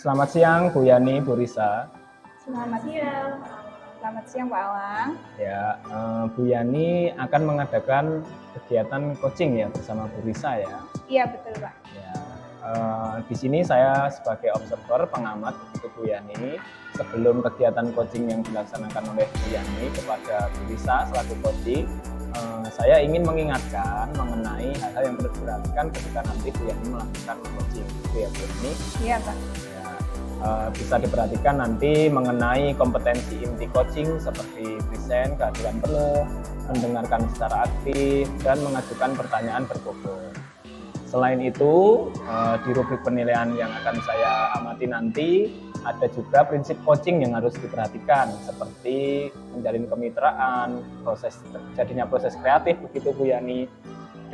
Selamat siang Bu Yani, Bu Risa. Selamat siang. Selamat siang Pak Awang. Ya, Bu Yani akan mengadakan kegiatan coaching ya bersama Bu Risa ya. Iya betul Pak. Ya, di sini saya sebagai observer pengamat untuk Bu Yani. Sebelum kegiatan coaching yang dilaksanakan oleh Bu Yani kepada Bu Risa selaku coaching, saya ingin mengingatkan mengenai hal-hal yang perlu diperhatikan ketika nanti Bu Yani melakukan coaching, gitu ya Bu Yani. Iya Pak. Bisa diperhatikan nanti mengenai kompetensi inti coaching seperti present, kehadiran penuh, mendengarkan secara aktif, dan mengajukan pertanyaan berbobot. Selain itu, di rubrik penilaian yang akan saya amati nanti, ada juga prinsip coaching yang harus diperhatikan, seperti menjalin kemitraan, terjadinya proses kreatif begitu Bu Yani,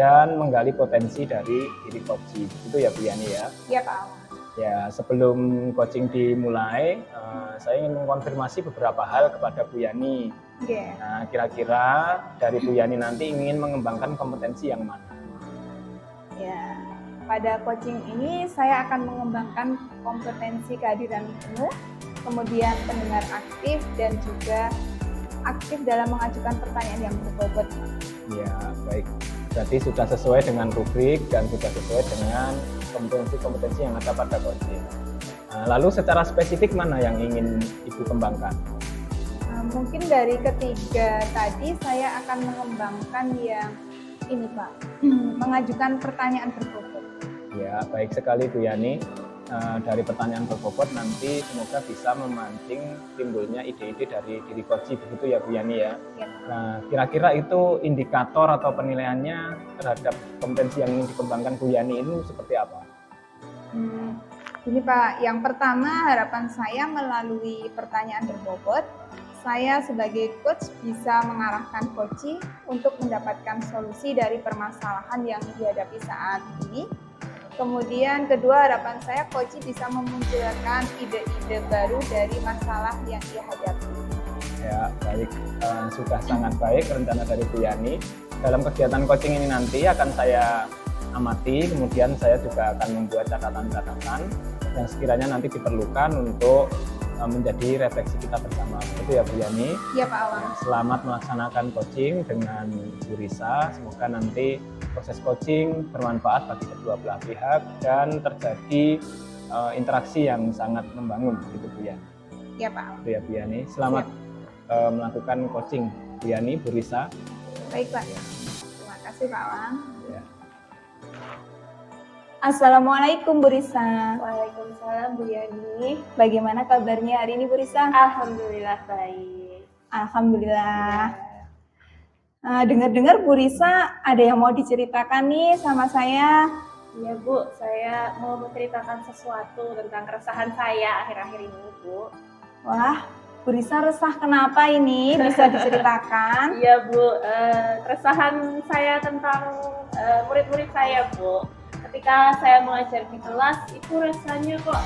dan menggali potensi dari diri coaching. Itu ya Bu Yani ya? Iya Pak Awang. Ya, sebelum coaching dimulai, saya ingin mengkonfirmasi beberapa hal kepada Bu Yani. Iya. Nah, kira-kira dari Bu Yani nanti ingin mengembangkan kompetensi yang mana? Ya, pada coaching ini saya akan mengembangkan kompetensi kehadiran penuh, kemudian pendengar aktif, dan juga aktif dalam mengajukan pertanyaan yang berbobot. Ya, baik. Berarti sudah sesuai dengan rubrik dan sudah sesuai dengan kompetensi-kompetensi yang ada pada coaching. Lalu secara spesifik mana yang ingin Ibu kembangkan? Mungkin dari ketiga tadi saya akan mengembangkan yang ini Pak, mengajukan pertanyaan berbobot. Ya, baik sekali Bu Yani. Dari pertanyaan berbobot nanti semoga bisa memancing timbulnya ide-ide dari diri coaching, begitu ya Bu Yani ya. Ya. Nah, kira-kira itu indikator atau penilaiannya terhadap kompetensi yang ingin dikembangkan Bu Yani ini seperti apa? Ini Pak, yang pertama harapan saya melalui pertanyaan berbobot, saya sebagai coach bisa mengarahkan coaching untuk mendapatkan solusi dari permasalahan yang dihadapi saat ini. Kemudian kedua harapan saya coaching bisa memunculkan ide-ide baru dari masalah yang ia hadapi. Ya, baik. Sudah sangat baik rencana dari Bu Yani. Dalam kegiatan coaching ini nanti akan saya amati, kemudian saya juga akan membuat catatan-catatan yang sekiranya nanti diperlukan untuk menjadi refleksi kita bersama. Itu ya Bu Yani. Iya Pak Awang. Selamat melaksanakan coaching dengan Bu Risa. Semoga nanti proses coaching bermanfaat bagi kedua belah pihak dan terjadi interaksi yang sangat membangun, gitu Bu Yani. Iya Pak Awang. Itu ya Bu Yani. Selamat melakukan coaching Bu Yani, Bu Risa. Baik Pak. Terima kasih Pak Awang. Ya. Assalamualaikum Bu Risa. Waalaikumsalam Bu Yani. Bagaimana kabarnya hari ini Bu Risa? Alhamdulillah baik. Alhamdulillah. Dengar-dengar Bu Risa ada yang mau diceritakan nih sama saya. Iya Bu, saya mau menceritakan sesuatu tentang keresahan saya akhir-akhir ini Bu. Wah, Bu Risa resah kenapa ini? Bisa diceritakan? Iya Bu, keresahan saya tentang murid-murid saya Bu. Ketika saya mengajar di kelas itu rasanya kok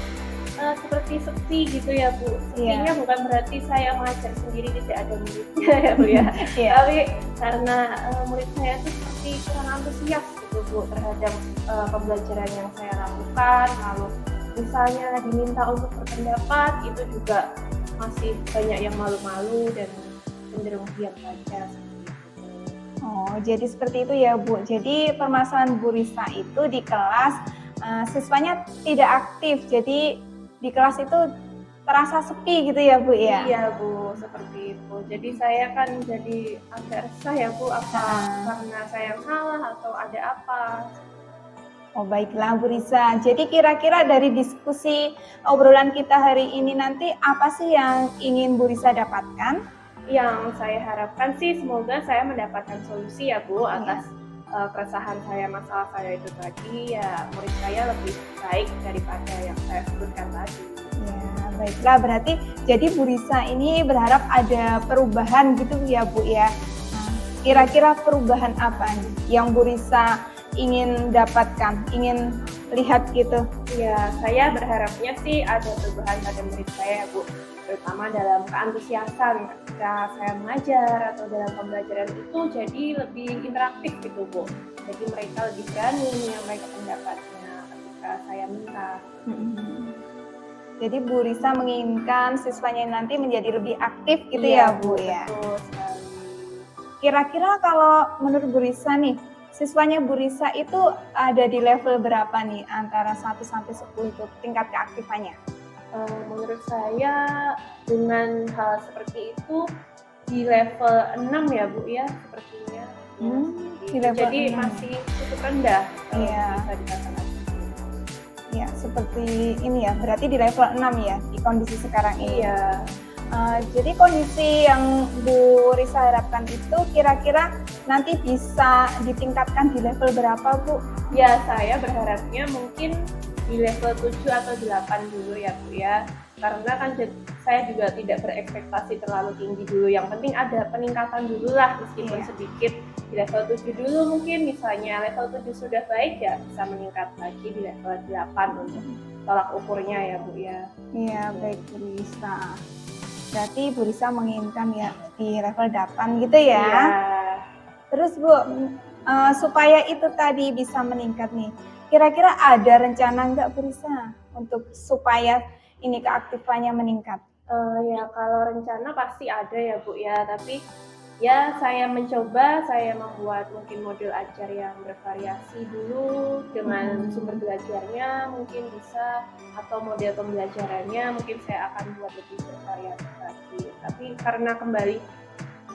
seperti sepi gitu ya Bu. Sepinya bukan berarti saya mengajar sendiri tidak ada muridnya ya Bu ya. Tapi karena murid saya itu seperti kurang antusias gitu Bu terhadap pembelajaran yang saya lakukan. Lalu misalnya diminta untuk berpendapat itu juga masih banyak yang malu-malu dan cenderung diam saja. Oh, jadi seperti itu ya Bu. Jadi permasalahan Bu Risa itu di kelas siswanya tidak aktif. Jadi di kelas itu terasa sepi gitu ya Bu ya? Iya Bu, seperti itu. Jadi saya kan jadi agak resah ya Bu, apa karena saya yang salah atau ada apa? Oh baiklah Bu Risa. Jadi kira-kira dari diskusi obrolan kita hari ini nanti apa sih yang ingin Bu Risa dapatkan? Yang saya harapkan sih semoga saya mendapatkan solusi ya Bu atas keresahan saya, masalah saya itu tadi ya, murid saya lebih baik daripada yang saya sebutkan tadi. Ya baiklah, berarti jadi Bu Risa ini berharap ada perubahan gitu ya Bu ya. Kira-kira perubahan apa nih yang Bu Risa ingin dapatkan, ingin lihat gitu? Ya saya berharapnya sih ada perubahan pada murid saya Bu, terutama dalam keantusiasan ketika saya mengajar atau dalam pembelajaran itu jadi lebih interaktif gitu Bu. Jadi mereka lebih berani menyampaikan pendapatnya ketika saya minta. Jadi Bu Risa menginginkan siswanya nanti menjadi lebih aktif gitu Iya, ya Bu ya. betul sekali. Kira-kira kalau menurut Bu Risa nih, siswanya Bu Risa itu ada di level berapa nih antara 1 sampai 10 itu tingkat keaktifannya? Menurut saya dengan hal seperti itu di level 6 ya Bu ya sepertinya. Di level Jadi 6. masih cukup rendah kalau Iya. bisa dikatakan. Ya, seperti ini ya, berarti di level 6 ya di kondisi sekarang ini. Iya. Jadi kondisi yang Bu Risa harapkan itu kira-kira nanti bisa ditingkatkan di level berapa Bu? Ya, saya berharapnya mungkin di level 7 atau 8 dulu ya Bu ya. Karena kan saya juga tidak berekspektasi terlalu tinggi dulu. Yang penting ada peningkatan dulu lah meskipun Iya. sedikit. Di level 7 dulu mungkin misalnya level 7 sudah baik ya bisa meningkat lagi di level 8 untuk tolak ukurnya ya Bu ya. Iya, baik Bu Risa. Berarti Bu Risa menginginkan ya di level 8 gitu ya. Iya. Terus Bu, supaya itu tadi bisa meningkat nih, kira-kira ada rencana nggak Bu Risa untuk supaya ini keaktifannya meningkat? Ya kalau rencana pasti ada ya Bu ya, tapi ya saya membuat mungkin model ajar yang bervariasi dulu dengan sumber belajarnya mungkin bisa, atau model pembelajarannya mungkin saya akan buat lebih bervariasi lagi. Tapi karena kembali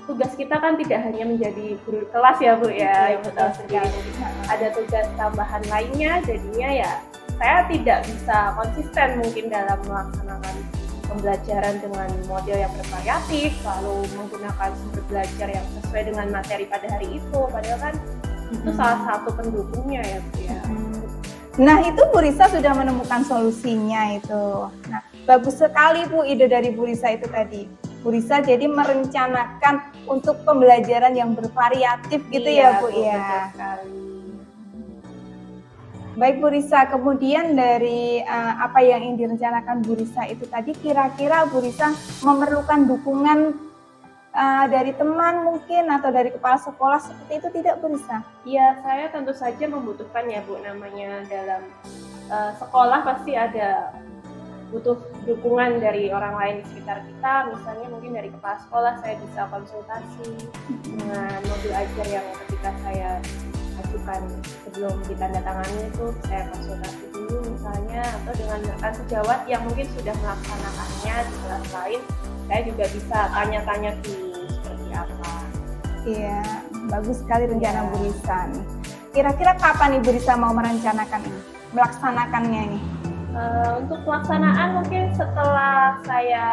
tugas kita kan tidak hanya menjadi guru kelas ya Bu ya, Iya, Ibu tahu sendiri. Ada tugas tambahan lainnya, jadinya ya saya tidak bisa konsisten mungkin dalam melaksanakan pembelajaran dengan model yang bervariatif, lalu menggunakan sumber belajar yang sesuai dengan materi pada hari itu, padahal kan itu salah satu pendukungnya ya Bu ya. Nah itu Bu Risa sudah menemukan solusinya itu. Nah bagus sekali Bu ide dari Bu Risa itu tadi. Bu Risa jadi merencanakan untuk pembelajaran yang bervariatif gitu ya Bu ya. Betul sekali. Baik Bu Risa, kemudian dari apa yang ingin direncanakan Bu Risa itu tadi, kira-kira Bu Risa memerlukan dukungan dari teman mungkin atau dari kepala sekolah seperti itu tidak Bu Risa? Iya, saya tentu saja membutuhkan ya Bu, namanya dalam sekolah pasti ada butuh dukungan dari orang lain di sekitar kita, misalnya mungkin dari kepala sekolah saya bisa konsultasi dengan modul ajar yang ketika saya ajukan sebelum ditandatangani itu saya konsultasi dulu misalnya, atau dengan rekan sejawat yang mungkin sudah melaksanakannya di kelas lain, saya juga bisa tanya-tanya dulu seperti apa. Iya, bagus sekali rencana Bu Risa nih. Kira-kira kapan nih Bu Risa mau merencanakan ini, melaksanakannya ini? Untuk pelaksanaan mungkin setelah saya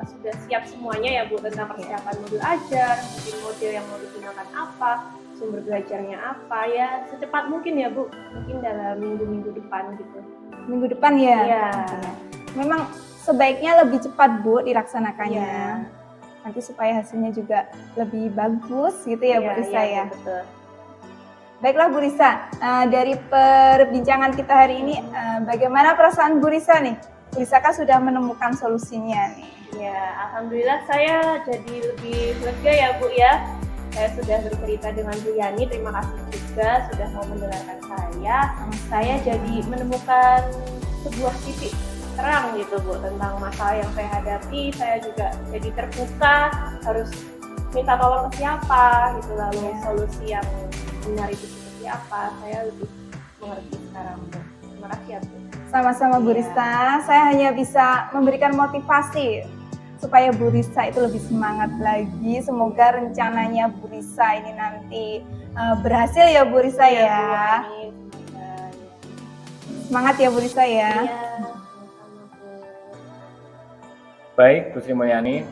sudah siap semuanya ya Bu, tentang persiapan modul ajar, mungkin model yang mau digunakan apa, sumber belajarnya apa, ya secepat mungkin ya Bu, mungkin dalam minggu-minggu depan gitu. Minggu depan ya? Iya. Memang sebaiknya lebih cepat Bu dilaksanakannya. Iya. Nanti supaya hasilnya juga lebih bagus gitu ya Bu Risa ya? Betul. Baiklah Bu Risa, dari perbincangan kita hari ini, bagaimana perasaan Bu Risa nih? Bu Risa kan sudah menemukan solusinya nih. Ya, alhamdulillah saya jadi lebih lega ya Bu ya. Saya sudah bercerita dengan Bu Yani, terima kasih juga sudah mau mendengarkan saya. Saya jadi menemukan sebuah titik terang gitu Bu tentang masalah yang saya hadapi. Saya juga jadi terbuka, harus minta tolong ke siapa gitu, lalu solusi yang benar itu seperti apa, saya lebih mengerti sekarang Bu. Terima kasih ya Bu. Sama-sama Bu Risa, saya hanya bisa memberikan motivasi supaya Bu Risa itu lebih semangat lagi. Semoga rencananya Bu Risa ini nanti berhasil ya Bu Risa ya. Amin. Semangat ya Bu Risa ya. Iya. Baik Bu Sri Mulyani,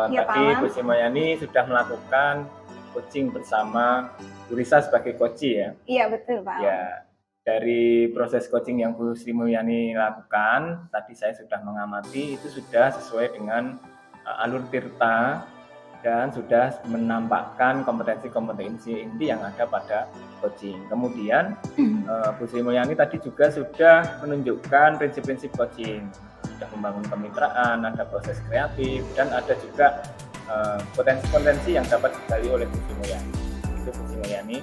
Ya, tadi Pak. Bu Sri Mulyani sudah melakukan coaching bersama Bu Risa sebagai coach ya. Iya betul Pak. Ya, dari proses coaching yang Bu Sri Mulyani lakukan, tadi saya sudah mengamati itu sudah sesuai dengan alur Tirta dan sudah menampakkan kompetensi-kompetensi inti yang ada pada coaching. Kemudian Bu Sri Mulyani tadi juga sudah menunjukkan prinsip-prinsip coaching, sudah membangun kemitraan, ada proses kreatif, dan ada juga potensi-potensi yang dapat digali oleh Bu Sri Mulyani. Itu Bu Sri Mulyani.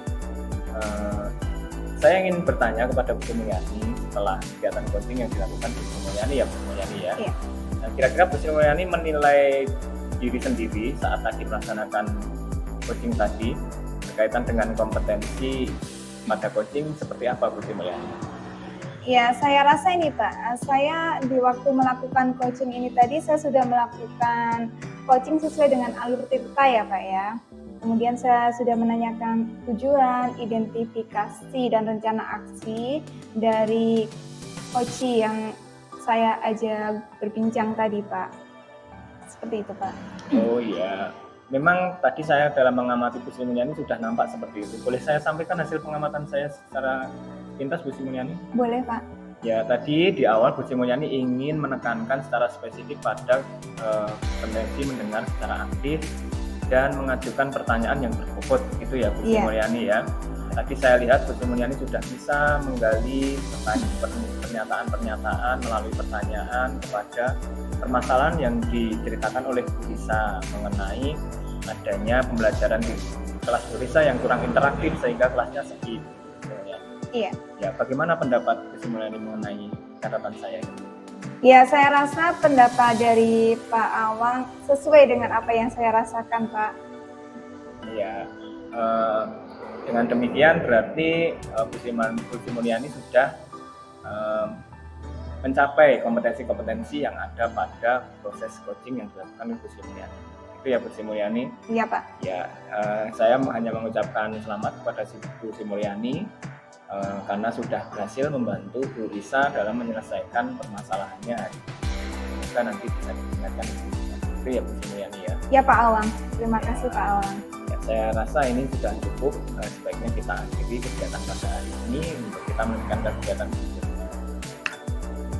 saya ingin bertanya kepada Bu Sri Mulyani setelah kegiatan coaching yang dilakukan Bu Sri Mulyani ya, Bu Mulyani ya. Iya. Nah, kira-kira Bu Sri Mulyani menilai diri sendiri saat tadi melaksanakan coaching tadi berkaitan dengan kompetensi pada coaching seperti apa, Bu Sri Mulyani? Ya, saya rasa ini Pak, saya di waktu melakukan coaching ini tadi saya sudah melakukan coaching sesuai dengan alur tirta ya Pak ya. Kemudian saya sudah menanyakan tujuan, identifikasi, dan rencana aksi dari coach yang saya ajak berbincang tadi Pak. Seperti itu Pak. Oh iya, memang tadi saya dalam mengamati Bu Sri Mulyani sudah nampak seperti itu. Boleh saya sampaikan hasil pengamatan saya secara pintas Bu Sri Mulyani? Boleh Pak. Ya, tadi di awal Bu Sri Mulyani ingin menekankan secara spesifik pada kompetensi mendengar secara aktif dan mengajukan pertanyaan yang berbobot, gitu ya Bu Sri Mulyani ya. Tadi saya lihat Bu Sri Mulyani sudah bisa menggali pernyataan-pernyataan melalui pertanyaan kepada permasalahan yang diceritakan oleh Bu Risa mengenai adanya pembelajaran di kelas Bu Risa yang kurang interaktif sehingga kelasnya sepi. Iya. Ya, bagaimana pendapat Bu Sri Mulyani mengenai catatan saya ini? Ya, saya rasa pendapat dari Pak Awang sesuai dengan apa yang saya rasakan, Pak. Ya, dengan demikian berarti Bu Sri Mulyani sudah mencapai kompetensi-kompetensi yang ada pada proses coaching yang dilakukan oleh Bu Sri Mulyani. Itu ya Bu Sri Mulyani? Iya Pak. Ya, saya hanya mengucapkan selamat kepada Bu Sri Mulyani karena sudah berhasil membantu Bu Risa dalam menyelesaikan permasalahannya. Semoga nanti bisa diingatkan itu ya Bu Sri Mulyani ya. Ya Pak Awang, terima kasih Pak Awang. Ya, saya rasa ini sudah cukup. Sebaiknya kita akhiri kegiatan pada hari ini untuk kita melanjutkan kegiatan berikutnya.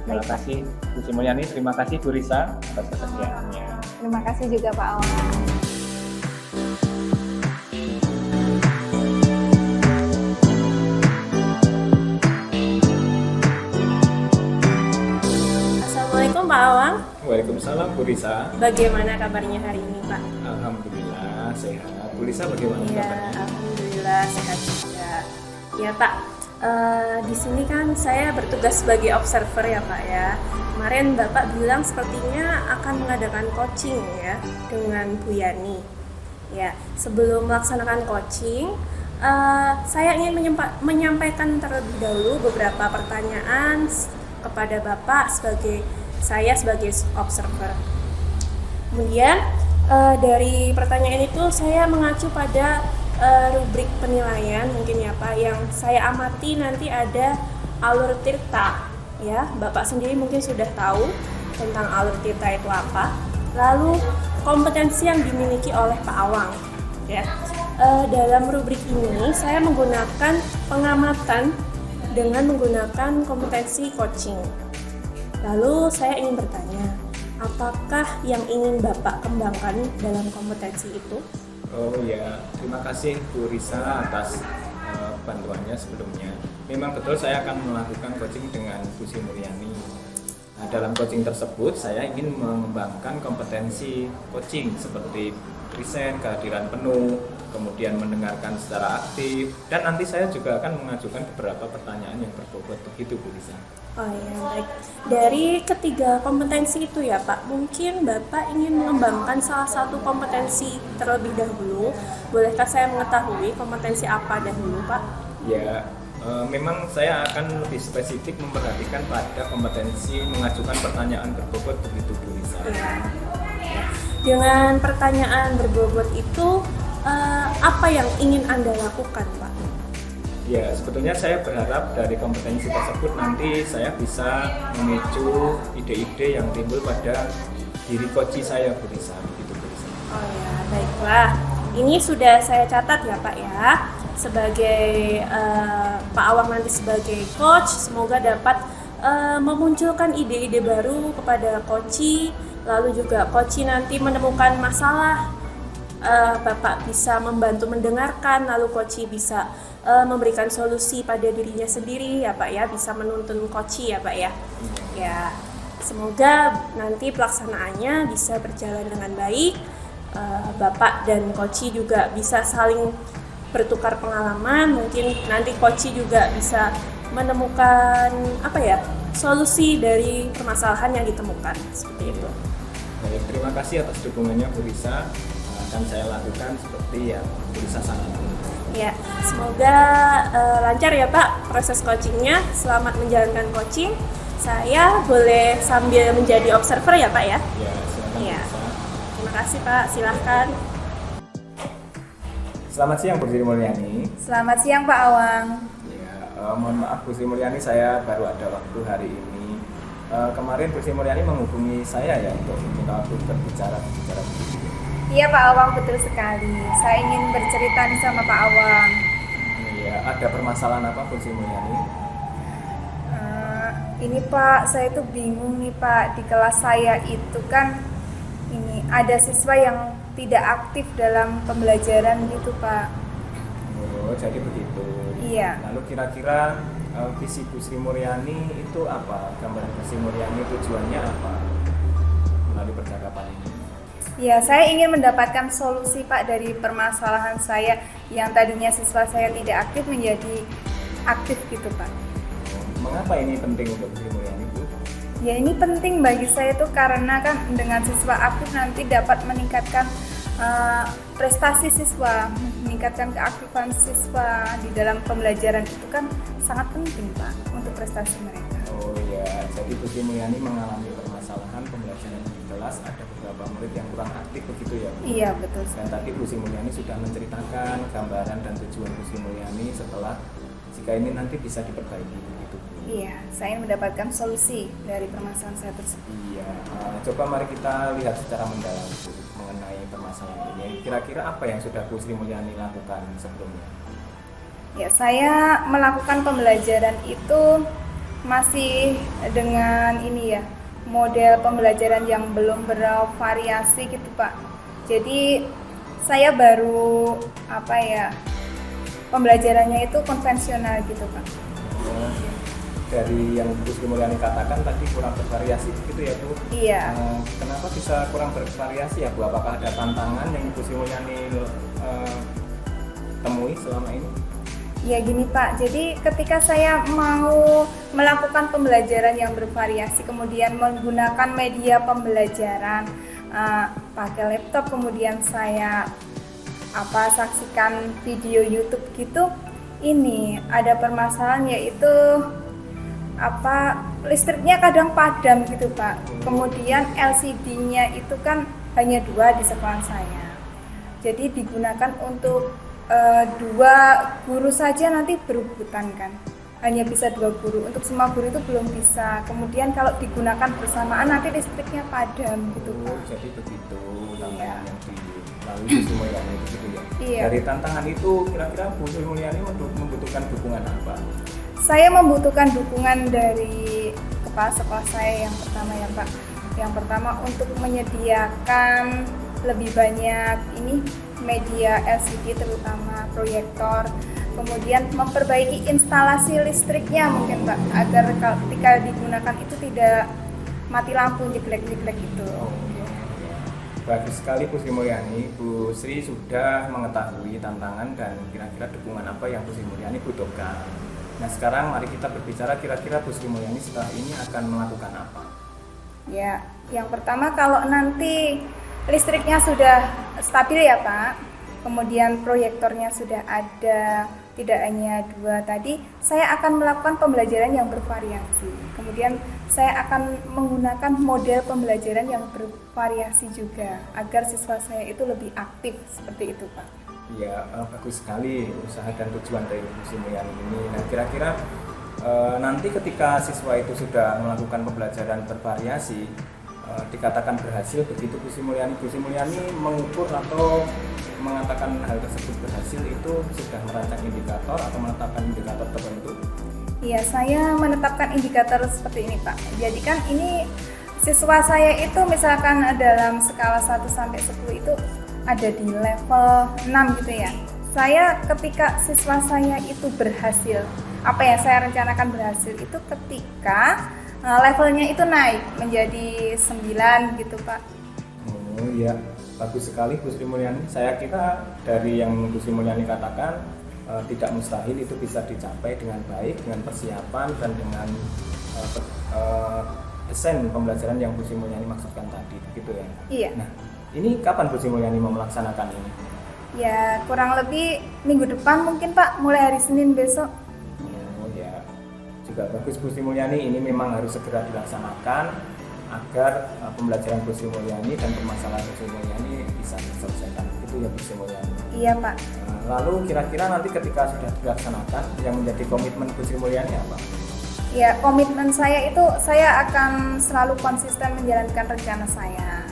Terima kasih Bu Sri Mulyani, terima kasih Bu Risa atas kesediaannya. Terima kasih juga Pak Awang. Assalamualaikum Pak Awang. Waalaikumsalam Bu Risa. Bagaimana kabarnya hari ini Pak? Alhamdulillah sehat. Bu Risa bagaimana Ya, kabarnya? alhamdulillah sehat juga. Ya Pak, di sini kan saya bertugas sebagai observer ya Pak ya. Kemarin Bapak bilang sepertinya akan mengadakan coaching ya dengan Bu Yani. Ya, sebelum melaksanakan coaching, saya ingin menyampaikan terlebih dahulu beberapa pertanyaan kepada Bapak sebagai observer. Kemudian dari pertanyaan itu saya mengacu pada rubrik penilaian mungkin ya Pak, yang saya amati nanti ada alur tirta ya. Bapak sendiri mungkin sudah tahu tentang alur tirta itu apa. Lalu kompetensi yang dimiliki oleh Pak Awang ya. Dalam rubrik ini saya menggunakan pengamatan dengan menggunakan kompetensi coaching. Lalu saya ingin bertanya, apakah yang ingin Bapak kembangkan dalam kompetensi itu? Oh ya, terima kasih Bu Risa atas bantuannya sebelumnya. Memang betul saya akan melakukan coaching dengan Bu Sri Mulyani. Nah, dalam coaching tersebut saya ingin mengembangkan kompetensi coaching seperti present, kehadiran penuh, kemudian mendengarkan secara aktif, dan nanti saya juga akan mengajukan beberapa pertanyaan yang berbobot, begitu Bu Risa. Oh ya, baik. Dari ketiga kompetensi itu ya Pak, mungkin Bapak ingin mengembangkan salah satu kompetensi terlebih dahulu. Bolehkah saya mengetahui kompetensi apa dahulu Pak? Ya, memang saya akan lebih spesifik memperhatikan pada kompetensi mengajukan pertanyaan berbobot, begitu Bu Risa. Ya. Dengan pertanyaan berbobot itu, apa yang ingin Anda lakukan Pak? Ya, sebetulnya saya berharap dari kompetensi tersebut nanti saya bisa memicu ide-ide yang timbul pada diri coach saya, Bu Risa, begitu Bu Risa. Oh ya, baiklah. Ini sudah saya catat ya Pak ya. Sebagai Pak Awang nanti sebagai coach, semoga dapat memunculkan ide-ide baru kepada coach. Lalu juga coach nanti menemukan masalah, Bapak bisa membantu mendengarkan, lalu coach bisa memberikan solusi pada dirinya sendiri ya Pak ya, bisa menuntun coach ya Pak ya. Ya, semoga nanti pelaksanaannya bisa berjalan dengan baik. Bapak dan coach juga bisa saling bertukar pengalaman, mungkin nanti Koci juga bisa menemukan solusi dari permasalahan yang ditemukan seperti itu. Baik, terima kasih atas dukungannya Bu Risa. Akan saya lakukan seperti yang Bu Risa sarankan. Ya, semoga lancar ya Pak proses coachingnya. Selamat menjalankan coaching. Saya boleh sambil menjadi observer ya Pak ya? Ya, silakan Iya. Bu Risa. Terima kasih Pak, silahkan. Selamat siang Bu Sri Mulyani. Selamat siang Pak Awang. Ya, mohon maaf Bu Sri Mulyani, saya baru ada waktu hari ini. Kemarin Bu Sri Mulyani menghubungi saya ya untuk minta waktu berbicara. Iya Pak Awang, betul sekali. Saya ingin bercerita nih sama Pak Awang. Iya, ada permasalahan apa Bu Sri Mulyani? Ini Pak, saya tuh bingung nih Pak. Di kelas saya itu kan ini ada siswa yang tidak aktif dalam pembelajaran gitu Pak. Oh, jadi begitu. Iya. Lalu kira-kira visi Bu Sri Mulyani itu apa? Gambaran Bu Sri Mulyani tujuannya apa melalui percakapan ini? Ya, saya ingin mendapatkan solusi Pak dari permasalahan saya yang tadinya siswa saya tidak aktif menjadi aktif gitu Pak. Mengapa ini penting untuk Bu Sri Mulyani, Bu? Ya, ini penting bagi saya tuh karena kan dengan siswa aktif nanti dapat meningkatkan prestasi siswa, meningkatkan keaktifan siswa di dalam pembelajaran itu kan sangat penting Pak untuk prestasi mereka. Oh ya, jadi Bu Sri Mulyani mengalami permasalahan pembelajaran di kelas, ada beberapa murid yang kurang aktif begitu ya, Bu? Iya, betul. Dan tadi Bu Sri Mulyani sudah menceritakan gambaran dan tujuan Bu Sri Mulyani setelah jika ini nanti bisa diperbaiki begitu, Bu. Iya, saya ingin mendapatkan solusi dari permasalahan saya tersebut. Iya, coba mari kita lihat secara mendalam Bu, mengenai permasalahan ini. Kira-kira apa yang sudah Bu Sri Mulyani lakukan sebelumnya? Ya, saya melakukan pembelajaran itu masih dengan ini ya, model pembelajaran yang belum bervariasi gitu Pak. Jadi saya baru pembelajarannya itu konvensional gitu Pak. Dari yang Bu Sri Mulyani katakan tadi kurang bervariasi gitu ya, Bu? Iya. Kenapa bisa kurang bervariasi ya, Bu? Apakah ada tantangan yang Bu Sri Mulyani temui selama ini? Ya gini Pak, jadi ketika saya mau melakukan pembelajaran yang bervariasi, kemudian menggunakan media pembelajaran, pakai laptop, kemudian saya saksikan video YouTube gitu, ini ada permasalahan yaitu listriknya kadang padam gitu Pak. Kemudian LCD-nya itu kan hanya 2 di sekolah saya. Jadi digunakan untuk 2 guru saja nanti berebutan kan. Hanya bisa 2 guru. Untuk semua guru itu belum bisa. Kemudian kalau digunakan bersamaan nanti listriknya padam gitu Pak. Jadi begitu tantangan Iya. yang dilalui Bu Sri Mulyani begitu ya. Iya. Dari tantangan itu kira-kira Bu Sri Mulyani membutuhkan dukungan apa? Saya membutuhkan dukungan dari kepala sekolah saya yang pertama ya Pak. Yang pertama untuk menyediakan lebih banyak ini media LCD terutama proyektor. Kemudian memperbaiki instalasi listriknya mungkin Pak, agar ketika digunakan itu tidak mati lampu jeglek-jeglek gitu. Bagus sekali Bu Sri Mulyani. Bu Sri sudah mengetahui tantangan dan kira-kira dukungan apa yang Bu Sri Mulyani butuhkan. Nah sekarang mari kita berbicara kira-kira Bu Sri Mulyani setelah ini akan melakukan apa? Ya, yang pertama kalau nanti listriknya sudah stabil ya Pak, kemudian proyektornya sudah ada, tidak hanya 2 tadi, saya akan melakukan pembelajaran yang bervariasi. Kemudian saya akan menggunakan model pembelajaran yang bervariasi juga, agar siswa saya itu lebih aktif, seperti itu Pak. Ya, bagus sekali usaha dan tujuan dari Bu Sri Mulyani ini. Nah, kira-kira nanti ketika siswa itu sudah melakukan pembelajaran bervariasi, dikatakan berhasil begitu Bu Sri Mulyani. Bu Sri Mulyani mengukur atau mengatakan hal tersebut berhasil itu sudah merancang indikator atau menetapkan indikator tertentu? Iya, saya menetapkan indikator seperti ini Pak. Jadi kan ini siswa saya itu misalkan dalam skala 1 sampai 10 itu ada di level 6 gitu ya. Saya ketika siswa saya itu berhasil, apa yang saya rencanakan berhasil itu ketika levelnya itu naik menjadi 9 gitu Pak. Oh iya, bagus sekali Bu Sri Mulyani. Saya kira dari yang Bu Sri Mulyani katakan tidak mustahil itu bisa dicapai dengan baik, dengan persiapan dan dengan esen pembelajaran yang Bu Sri Mulyani maksudkan tadi, begitu ya? Iya. Nah, ini kapan Bu Sri Mulyani mau melaksanakan ini? Ya, kurang lebih minggu depan mungkin Pak, mulai hari Senin besok. Oh ya, juga bagus Bu Sri Mulyani, ini memang harus segera dilaksanakan agar pembelajaran Bu Sri Mulyani dan permasalahan Bu Sri Mulyani bisa diselesaikan. Itu ya Bu Sri Mulyani. Iya Pak. Lalu kira-kira nanti ketika sudah dilaksanakan, yang menjadi komitmen Bu Sri Mulyani apa? Ya, komitmen saya itu saya akan selalu konsisten menjalankan rencana saya.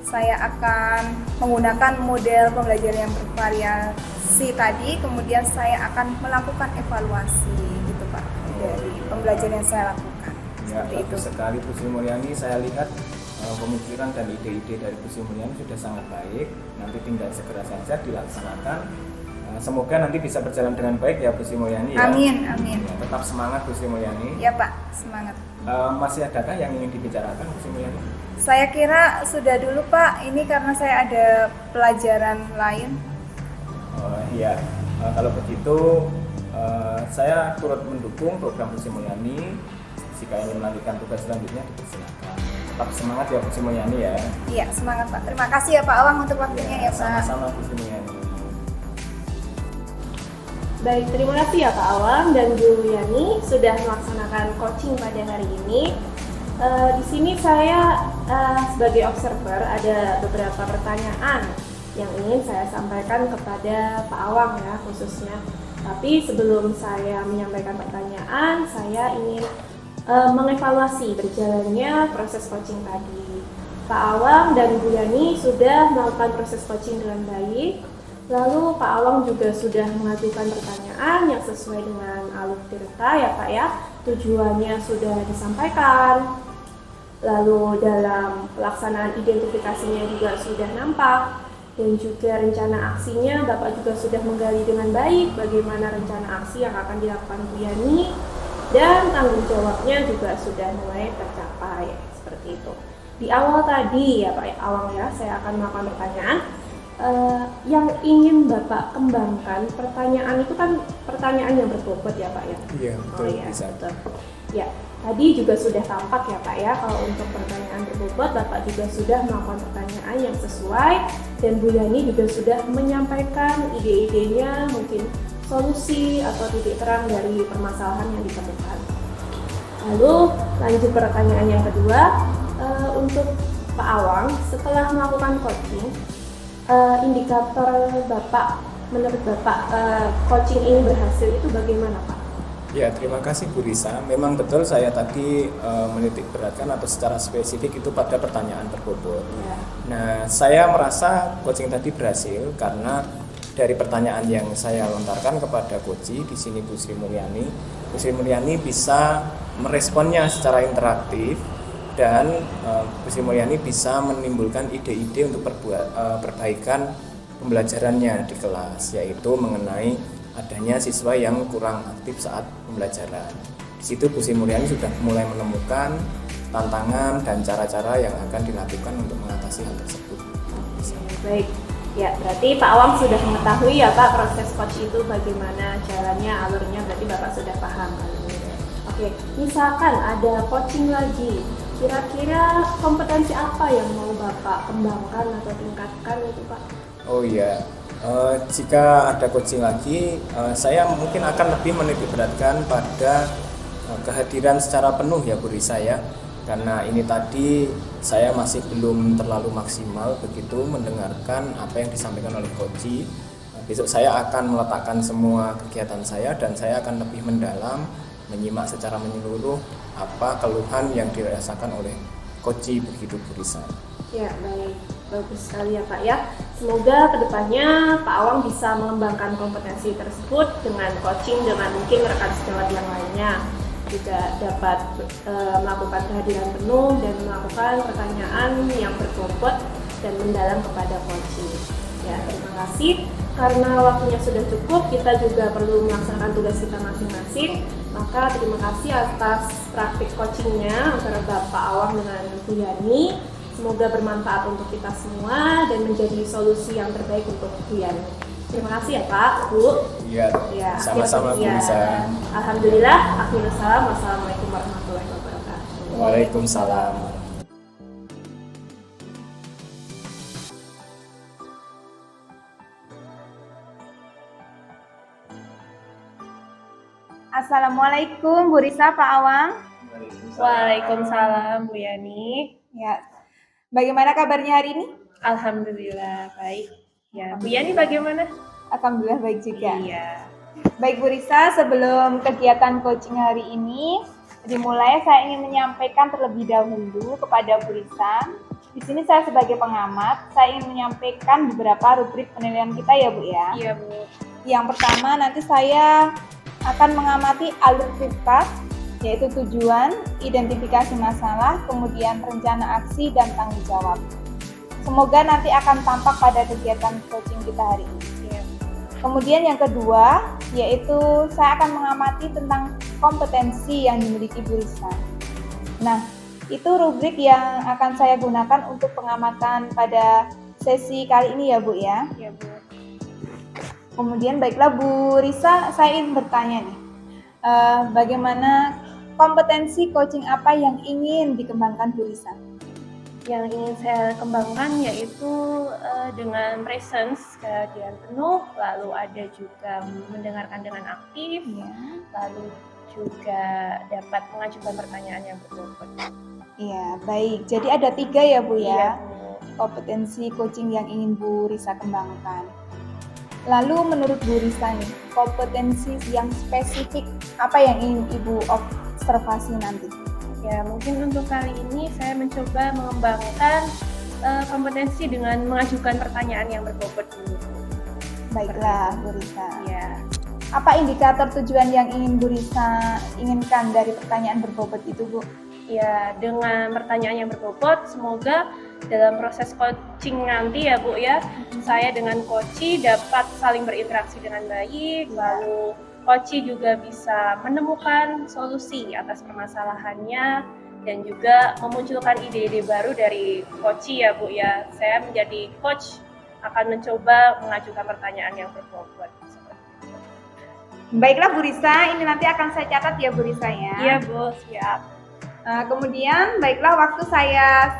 Saya akan menggunakan model pembelajaran yang bervariasi tadi, kemudian saya akan melakukan evaluasi gitu Pak dari pembelajaran yang saya lakukan. Ya, Seperti itu. bagus sekali Bu Sri Mulyani. Saya lihat pemikiran dan ide-ide dari Bu Sri Mulyani sudah sangat baik. Nanti tinggal segera saja dilaksanakan. Semoga nanti bisa berjalan dengan baik ya Bu Sri Mulyani ya. Amin, amin. Ya, tetap semangat Bu Sri Mulyani. Ya Pak, semangat. Masih adakah yang ingin dibicarakan Bu Sri Mulyani? Saya kira sudah dulu Pak, ini karena saya ada pelajaran lain. Iya, kalau begitu saya turut mendukung program Bu Sri Mulyani. Jika ingin melanjutkan tugas selanjutnya dipersilakan. Tetap semangat ya Bu Sri Mulyani ya. Iya, semangat Pak. Terima kasih ya Pak Awang untuk waktunya ya Pak. Sama-sama Bu Sri Mulyani. Baik, terima kasih ya Pak Awang dan Bu Yani sudah melaksanakan coaching pada hari ini. Di sini saya sebagai observer ada beberapa pertanyaan yang ingin saya sampaikan kepada Pak Awang ya khususnya. Tapi sebelum saya menyampaikan pertanyaan, saya ingin mengevaluasi berjalannya proses coaching tadi. Pak Awang dan Bu Yani sudah melakukan proses coaching dengan baik. Lalu Pak Awang juga sudah mengajukan pertanyaan yang sesuai dengan alur tirta ya Pak ya. Tujuannya sudah disampaikan. Lalu dalam pelaksanaan identifikasinya juga sudah nampak. Dan juga rencana aksinya Bapak juga sudah menggali dengan baik bagaimana rencana aksi yang akan dilakukan Bu Yani. Dan tanggung jawabnya juga sudah mulai tercapai seperti itu. Di awal tadi ya Pak Awang ya, saya akan melakukan pertanyaan yang ingin Bapak kembangkan. Pertanyaan itu kan pertanyaan yang berbobot ya Pak ya. Iya betul, Oh iya, bisa. betul. Ya, tadi juga sudah tampak ya Pak ya, kalau untuk pertanyaan berbobot Bapak juga sudah melakukan pertanyaan yang sesuai dan Bu Yani juga sudah menyampaikan ide-idenya, mungkin solusi atau titik terang dari permasalahan yang ditemukan. Lalu lanjut pertanyaan yang kedua, untuk Pak Awang setelah melakukan coaching, indikator Bapak menurut Bapak coaching ini berhasil itu bagaimana Pak? Ya, terima kasih Bu Risa. Memang betul saya tadi menitik beratkan atau secara spesifik itu pada pertanyaan terbobot. Ya. Nah, saya merasa coaching tadi berhasil karena dari pertanyaan yang saya lontarkan kepada coach di sini Bu Sri Mulyani bisa meresponnya secara interaktif dan Bu Sri Mulyani bisa menimbulkan ide-ide untuk perbaikan pembelajarannya di kelas, yaitu mengenai adanya siswa yang kurang aktif saat pembelajaran. Di situ Bu Sri Mulyani sudah mulai menemukan tantangan dan cara-cara yang akan dilakukan untuk mengatasi hal tersebut. Baik. Ya, berarti Pak Awang sudah mengetahui ya Pak proses coach itu bagaimana jalannya, alurnya, berarti Bapak sudah paham. Oke, misalkan ada coaching lagi, kira-kira kompetensi apa yang mau Bapak kembangkan atau tingkatkan itu Pak? Oh iya, jika ada coaching lagi, saya mungkin akan lebih menitikberatkan pada kehadiran secara penuh ya Bu Risa ya. Karena ini tadi saya masih belum terlalu maksimal begitu mendengarkan apa yang disampaikan oleh coach. Besok saya akan meletakkan semua kegiatan saya dan saya akan lebih mendalam menyimak secara menyeluruh apa keluhan yang dirasakan oleh coach begitu Bu Risa. Ya, baik. Bagus sekali ya Pak ya. Semoga kedepannya Pak Awang bisa mengembangkan kompetensi tersebut dengan coaching dengan mungkin rekan sejawat yang lainnya. Juga dapat melakukan kehadiran penuh dan melakukan pertanyaan yang berbobot dan mendalam kepada coaching. Ya, terima kasih. Karena waktunya sudah cukup, kita juga perlu melaksanakan tugas kita masing-masing. Maka terima kasih atas praktik coachingnya antara Bapak Awang dengan Bu Yani. Semoga bermanfaat untuk kita semua dan menjadi solusi yang terbaik untuk Bu Yani. Terima kasih ya Pak, Bu. Iya, Ya, sama-sama Bu ya. Risa. Alhamdulillah, akhirul salam. Wassalamualaikum warahmatullahi wabarakatuh. Waalaikumsalam. Assalamualaikum Bu Risa, Pak Awang. Waalaikumsalam Bu Yani. Ya, bagaimana kabarnya hari ini? Alhamdulillah baik. Ya, Bu Yani bagaimana? Alhamdulillah baik juga. Iya. Baik Bu Risa, sebelum kegiatan coaching hari ini dimulai, saya ingin menyampaikan terlebih dahulu kepada Bu Risa. Di sini saya sebagai pengamat, saya ingin menyampaikan beberapa rubrik penilaian kita ya Bu ya. Iya Bu. Yang pertama nanti saya akan mengamati alur prioritas, yaitu tujuan, identifikasi masalah, kemudian rencana aksi dan tanggung jawab. Semoga nanti akan tampak pada kegiatan coaching kita hari ini. Iya. Kemudian yang kedua, yaitu saya akan mengamati tentang kompetensi yang dimiliki Bu Risa. Nah, itu rubrik yang akan saya gunakan untuk pengamatan pada sesi kali ini ya Bu ya. Iya Bu. Kemudian baiklah Bu Risa, saya ingin bertanya nih, bagaimana kompetensi coaching apa yang ingin dikembangkan Bu Risa? Yang ingin saya kembangkan yaitu dengan presence, kehadiran penuh, lalu ada juga mendengarkan dengan aktif, Ya. lalu juga dapat mengajukan pertanyaan yang berbobot. Iya, baik. Jadi ada 3 ya Bu Iya ya, Bu. kompetensi coaching yang ingin Bu Risa kembangkan. Lalu menurut Bu Risa nih, kompetensi yang spesifik apa yang ingin Ibu observasi nanti? Ya, mungkin untuk kali ini saya mencoba mengembangkan kompetensi dengan mengajukan pertanyaan yang berbobot dulu. Baiklah Bu Risa. Ya, Apa indikator tujuan yang ingin Bu Risa inginkan dari pertanyaan berbobot itu Bu? ya dengan pertanyaan yang berbobot, semoga dalam proses coaching nanti ya Bu ya, saya dengan coach dapat saling berinteraksi dengan baik, lalu coach juga bisa menemukan solusi atas permasalahannya dan juga memunculkan ide-ide baru dari coach ya Bu ya. Saya menjadi coach akan mencoba mengajukan pertanyaan yang berbobot. Baiklah Bu Risa, ini nanti akan saya catat ya Bu Risa ya. Iya Bu, siap. Kemudian baiklah waktu saya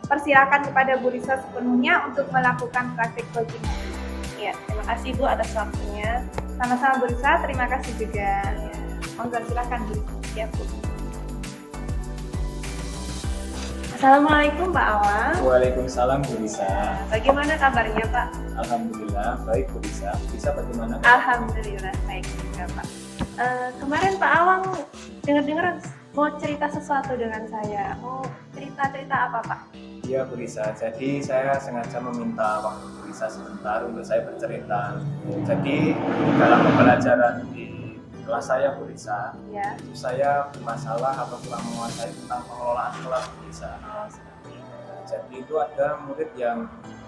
persilakan kepada Bu Risa sepenuhnya untuk melakukan praktik coaching. Ya, terima kasih Bu atas waktunya. Sama-sama Bu Risa, terima kasih juga. Ya, Monggo silakan Bu. siap Bu. Assalamualaikum Pak Awang. Waalaikumsalam Bu Risa. Bagaimana kabarnya Pak? Alhamdulillah baik Bu Risa. Bisa bagaimana? Alhamdulillah baik juga Pak. Kemarin Pak Awang dengar-dengar mau cerita sesuatu dengan saya. Mau cerita-cerita apa Pak? Iya Bu Risa, jadi saya sengaja meminta waktu Bu Risa sebentar untuk saya bercerita. Jadi dalam pembelajaran di kelas saya Bu Risa, Ya. itu saya bermasalah atau kurang menguasai tentang pengelolaan kelas Bu Risa. Oh, seperti itu. Jadi itu ada murid yang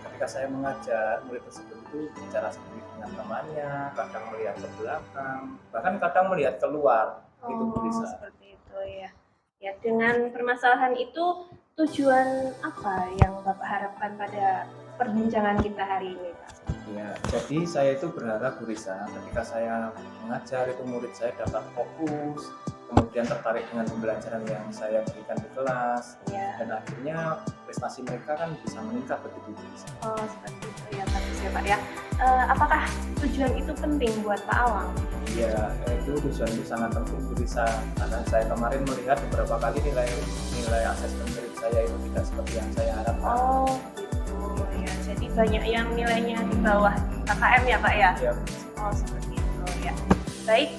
ketika saya mengajar, murid tersebut itu bicara sendiri dengan temannya, kadang melihat ke belakang, bahkan kadang melihat keluar. Itu Bu Risa. Seperti itu ya. Ya, dengan permasalahan itu tujuan apa yang Bapak harapkan pada perbincangan kita hari ini, Pak? Ya, jadi saya itu berharap Bu Risa, ketika saya mengajar itu murid saya dapat fokus, kemudian tertarik dengan pembelajaran yang saya berikan di kelas, Ya. dan akhirnya prestasi mereka kan bisa meningkat begitu Bu Risa. Oh, seperti itu ya, bagus ya Pak ya. Apakah tujuan itu penting buat Pak Awang? Ya, itu tujuan itu sangat penting Bu Risa, karena saya kemarin melihat beberapa kali nilai asesmen murid saya itu tidak seperti yang saya harapkan. Oh, gitu ya. Jadi banyak yang nilainya di bawah KKM ya Pak ya? Ya, Oh, seperti itu ya. Baik,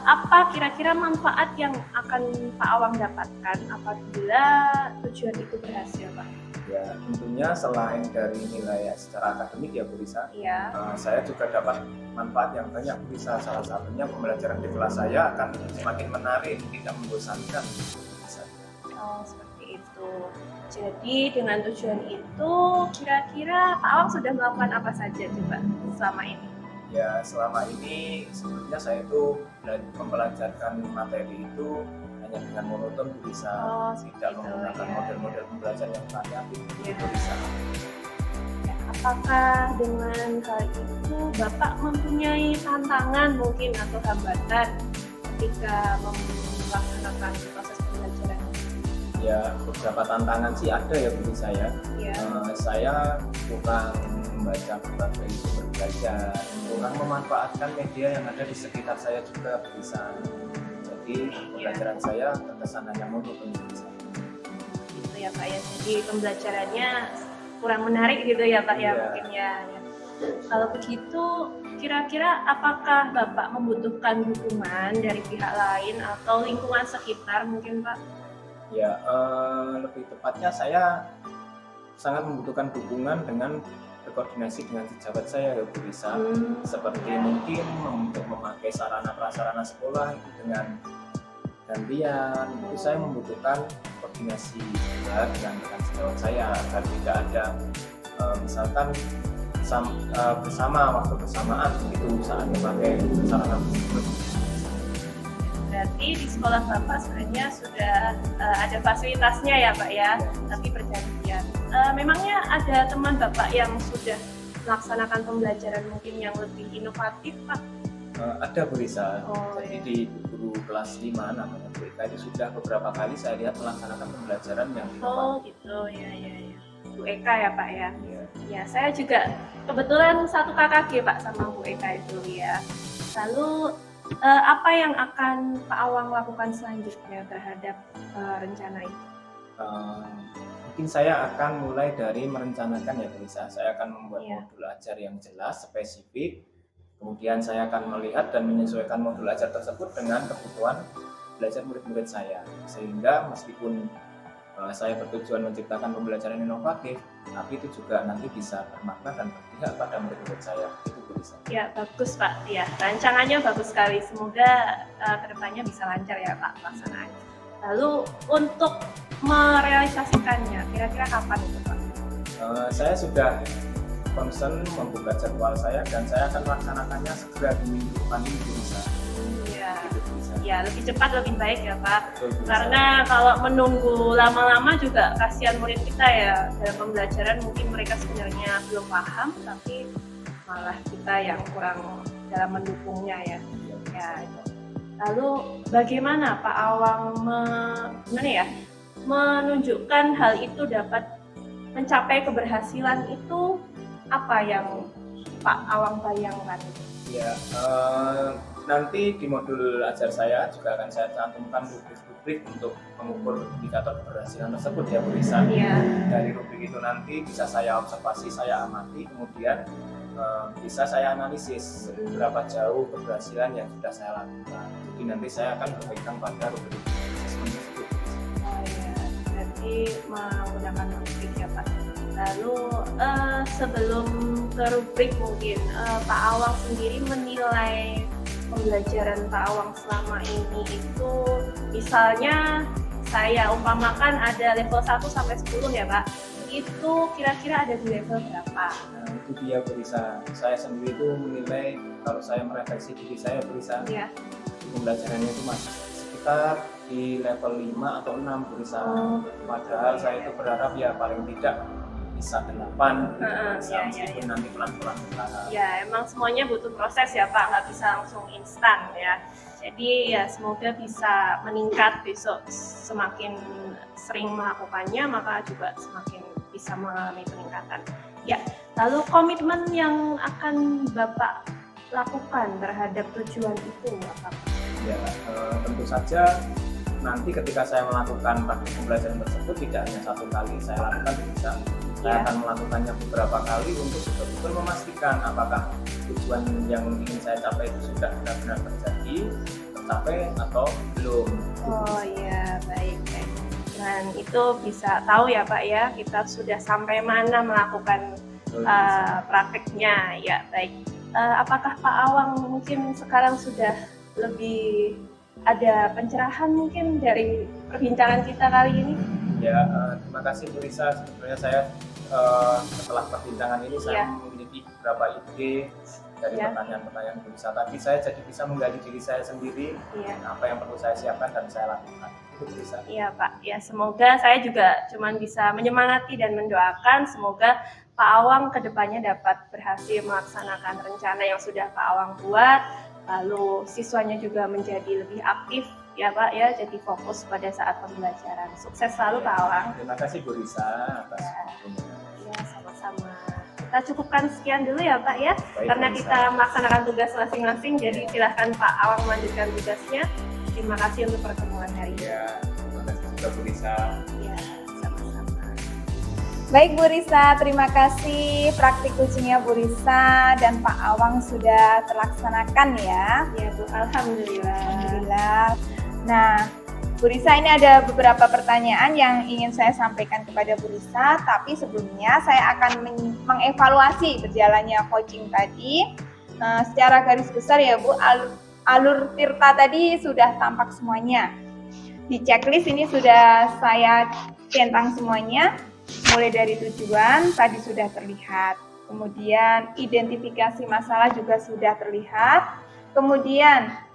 apa kira-kira manfaat yang akan Pak Awang dapatkan apabila tujuan itu berhasil Pak? ya, tentunya selain dari nilai secara akademik ya Bu Risa, Iya. saya juga dapat manfaat yang banyak Bu Risa. Salah satunya pembelajaran di kelas saya akan semakin menarik, tidak membosankan Bu Risa. Oh, seperti itu. Jadi dengan tujuan itu, kira-kira Pak Awang sudah melakukan apa saja coba selama ini? Ya, selama ini sebetulnya saya itu mempelajarkan materi itu hanya dengan monoton bisa, Oh, tidak gitu, menggunakan ya. model-model pembelajaran yang variatif Ya. itu bisa. Ya, apakah dengan hal itu Bapak mempunyai tantangan mungkin atau hambatan ketika melaksanakan proses pembelajaran? Ya, beberapa tantangan sih ada ya bagi saya. Ya. Saya kurang membaca berbagai sumber belajar, kurang memanfaatkan media yang ada di sekitar saya juga bisa. Jadi pembelajaran saya terkesan hanya monoton. Gitu ya Pak ya. Jadi pembelajarannya kurang menarik gitu ya Pak ya Iya. mungkin ya. Kalau begitu kira-kira apakah Bapak membutuhkan dukungan dari pihak lain atau lingkungan sekitar mungkin Pak? Ya, lebih tepatnya saya sangat membutuhkan dukungan dengan berkoordinasi dengan pejabat saya ya Bu Risa. Seperti mungkin untuk memakai sarana prasarana sekolah itu dengan gantian, itu saya membutuhkan koordinasi juga dengan rekan sejawat saya agar tidak ada misalkan bersama waktu bersamaan itu saat memakai sarana tersebut. Berarti di sekolah Bapak sebenarnya sudah ada fasilitasnya ya Pak ya, tapi bergantian. Memangnya ada teman Bapak yang sudah melaksanakan pembelajaran mungkin yang lebih inovatif Pak? Ada Bu Risa, Oh, jadi iya. di guru kelas 5 namanya Bu Eka itu sudah beberapa kali saya lihat melaksanakan pembelajaran yang Oh gitu, ya. Bu Eka ya Pak ya. Ya. Ya, saya juga kebetulan satu KKG Pak sama Bu Eka itu ya. Lalu apa yang akan Pak Awang lakukan selanjutnya terhadap rencana itu? Mungkin saya akan mulai dari merencanakan ya Bu Risa. Saya akan membuat Iya. modul ajar yang jelas, spesifik. Kemudian saya akan melihat dan menyesuaikan modul ajar tersebut dengan kebutuhan belajar murid-murid saya. Sehingga meskipun saya bertujuan menciptakan pembelajaran inovatif, tapi itu juga nanti bisa bermakna dan berpihak pada murid-murid saya. Itu Bu Risa. Ya, bagus Pak. Ya, rancangannya bagus sekali. Semoga kedepannya bisa lancar ya Pak pelaksanaannya. Lalu untuk merealisasikannya, kira-kira kapan itu Pak? Saya sudah concern membuka jadwal saya dan saya akan melaksanakannya segera di minggu depan ini Bu Risa. Ya, Gitu Bu Risa. ya lebih cepat lebih baik ya Pak. Betul, Bu Risa. Karena kalau menunggu lama-lama juga kasihan murid kita ya dalam pembelajaran mungkin mereka sebenarnya belum paham tapi malah kita yang kurang dalam mendukungnya ya. Ya. Lalu bagaimana Pak Awang menunjukkan hal itu dapat mencapai keberhasilan itu apa yang Pak Awang bayangkan? Ya, nanti di modul ajar saya juga akan saya cantumkan rubrik-rubrik untuk mengukur indikator keberhasilan tersebut ya Bu Risa. Iya. Dari rubrik itu nanti bisa saya observasi, saya amati, kemudian bisa saya analisis berapa jauh keberhasilan yang sudah saya lakukan. Jadi nanti saya akan berpegang pada rubrik assessment tersebut. Oh ya, berarti menggunakan rubrik ya Pak. Lalu sebelum ke rubrik mungkin Pak Awang sendiri menilai pembelajaran Pak Awang selama ini itu misalnya saya umpamakan ada level 1 sampai 10 ya Pak, itu kira-kira ada di level berapa? Nah, itu dia Bu Risa. Saya sendiri itu menilai kalau saya merefleksi diri saya Bu Risa, Ya. pembelajarannya itu masih sekitar di level 5 atau 6 Bu Risa. Padahal saya itu berharap ya paling tidak bisa 8 Ya. meskipun nanti pelan-pelan bertahap. Ya, emang semuanya butuh proses ya Pak, nggak bisa langsung instan ya. Jadi ya semoga bisa meningkat besok, semakin sering melakukannya maka juga semakin bisa mengalami peningkatan. Ya, lalu komitmen yang akan Bapak lakukan terhadap tujuan itu apa? Ya, tentu saja nanti ketika saya melakukan praktik pembelajaran tersebut tidak hanya satu kali saya lakukan bisa. Saya akan melakukannya beberapa kali untuk betul-betul memastikan apakah tujuan yang ingin saya capai itu sudah benar-benar tercapai atau belum. Oh iya, baik. Dan itu bisa tahu ya Pak ya, kita sudah sampai mana melakukan prakteknya. Ya, baik. Apakah Pak Awang mungkin sekarang sudah lebih ada pencerahan mungkin dari perbincangan kita kali ini? Ya, terima kasih Bu Risa. Sebetulnya saya setelah perbincangan ini saya memiliki beberapa ide dari Ya. pertanyaan-pertanyaan Bu Risa tadi. Saya jadi bisa menggali diri saya sendiri, Iya. apa yang perlu saya siapkan dan saya lakukan. Itu Bu Risa. Iya Pak, ya semoga saya juga cuman bisa menyemangati dan mendoakan semoga Pak Awang kedepannya dapat berhasil melaksanakan rencana yang sudah Pak Awang buat, lalu siswanya juga menjadi lebih aktif ya Pak ya, jadi fokus pada saat pembelajaran. Sukses selalu Pak Awang. Terima kasih Bu Risa atas Ya. waktunya. Ya sama-sama. Kita cukupkan sekian dulu ya Pak ya, Baik, karena Bu Risa. kita melaksanakan tugas masing-masing, jadi silahkan Pak Awang melanjutkan tugasnya. Terima kasih untuk pertemuan hari ini. Ya, terima kasih juga Bu Risa. Ya, sama-sama. Baik Bu Risa, terima kasih praktik coachingnya Bu Risa dan Pak Awang sudah terlaksanakan ya. Ya Bu, alhamdulillah. Alhamdulillah. Nah, Bu Risa, ini ada beberapa pertanyaan yang ingin saya sampaikan kepada Bu Risa, tapi sebelumnya saya akan mengevaluasi berjalannya coaching tadi. Secara garis besar ya Bu, alur Tirta tadi sudah tampak semuanya. Di checklist ini sudah saya centang semuanya, mulai dari tujuan tadi sudah terlihat. Kemudian identifikasi masalah juga sudah terlihat. Kemudian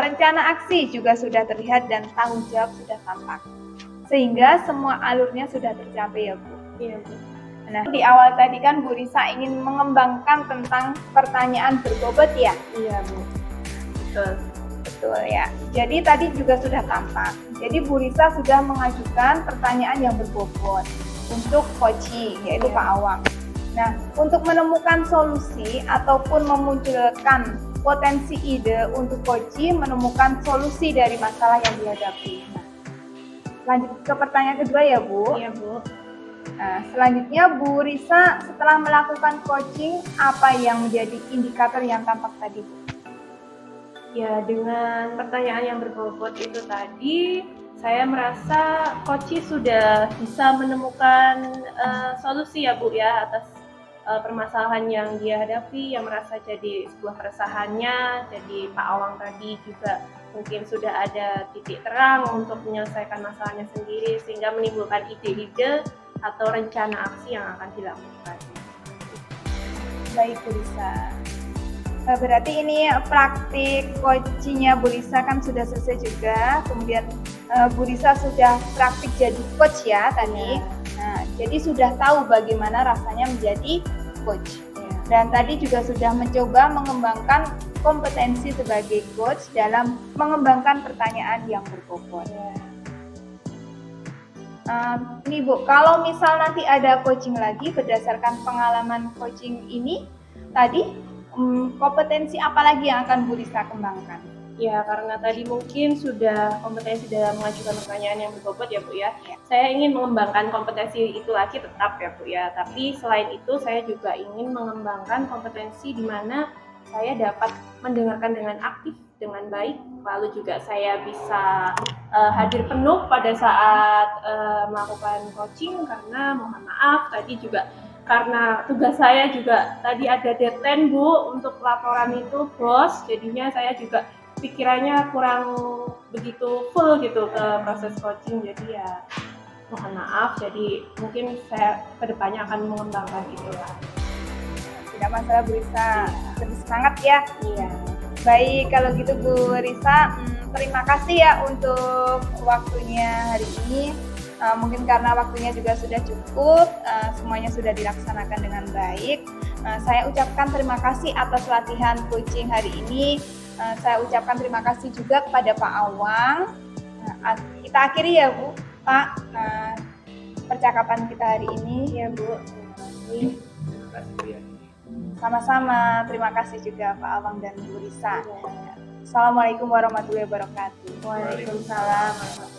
rencana aksi juga sudah terlihat dan tanggung jawab sudah tampak. Sehingga semua alurnya sudah tercapai ya Bu. Iya Bu. Nah, di awal tadi kan Bu Risa ingin mengembangkan tentang pertanyaan berbobot ya. Iya Bu. Betul. Betul ya. Jadi tadi juga sudah tampak. Jadi Bu Risa sudah mengajukan pertanyaan yang berbobot untuk coaching, yaitu Iya. Pak Awang. Nah, untuk menemukan solusi ataupun memunculkan potensi ide untuk coaching menemukan solusi dari masalah yang dihadapi. Nah, lanjut ke pertanyaan kedua ya Bu. Iya Bu. Nah, selanjutnya Bu Risa setelah melakukan coaching, apa yang menjadi indikator yang tampak tadi Bu? Ya, dengan pertanyaan yang berbobot itu tadi, saya merasa coach sudah bisa menemukan solusi ya Bu ya atas permasalahan yang dia hadapi, yang merasa jadi sebuah keresahannya. Jadi Pak Awang tadi juga mungkin sudah ada titik terang untuk menyelesaikan masalahnya sendiri, sehingga menimbulkan ide-ide atau rencana aksi yang akan dilakukan. Baik Bu Risa. Berarti ini praktik coachingnya Bu Risa kan sudah selesai juga. Kemudian Bu Risa sudah praktik jadi coach ya tadi. Nah, jadi sudah tahu bagaimana rasanya menjadi coach. Dan tadi juga sudah mencoba mengembangkan kompetensi sebagai coach dalam mengembangkan pertanyaan yang berbobot. Nih Bu, kalau misal nanti ada coaching lagi berdasarkan pengalaman coaching ini tadi, kompetensi apa lagi yang akan Bu Risa kembangkan? Ya, karena tadi mungkin sudah kompetensi dalam mengajukan pertanyaan yang berbobot ya Bu ya. Saya ingin mengembangkan kompetensi itu lagi tetap ya Bu ya. Tapi selain itu saya juga ingin mengembangkan kompetensi di mana saya dapat mendengarkan dengan aktif, dengan baik. Lalu juga saya bisa hadir penuh pada saat melakukan coaching, karena mohon maaf tadi juga karena tugas saya juga tadi ada deadline Bu untuk laporan itu bos, jadinya saya juga pikirannya kurang begitu full gitu ke proses coaching, jadi ya mohon maaf, jadi mungkin saya kedepannya akan mengembangkan itulah. Tidak masalah Bu Risa, lebih semangat ya. Iya. Baik, kalau gitu Bu Risa, terima kasih ya untuk waktunya hari ini. Mungkin karena waktunya juga sudah cukup, semuanya sudah dilaksanakan dengan baik. Saya ucapkan terima kasih atas latihan coaching hari ini. Saya ucapkan terima kasih juga kepada Pak Awang. Kita akhiri ya Bu, Pak, percakapan kita hari ini. Iya Bu. Terima kasih Bu ya. Sama-sama, terima kasih juga Pak Awang dan Bu Risa. Assalamualaikum warahmatullahi wabarakatuh. Waalaikumsalam warahmatullahi wabarakatuh.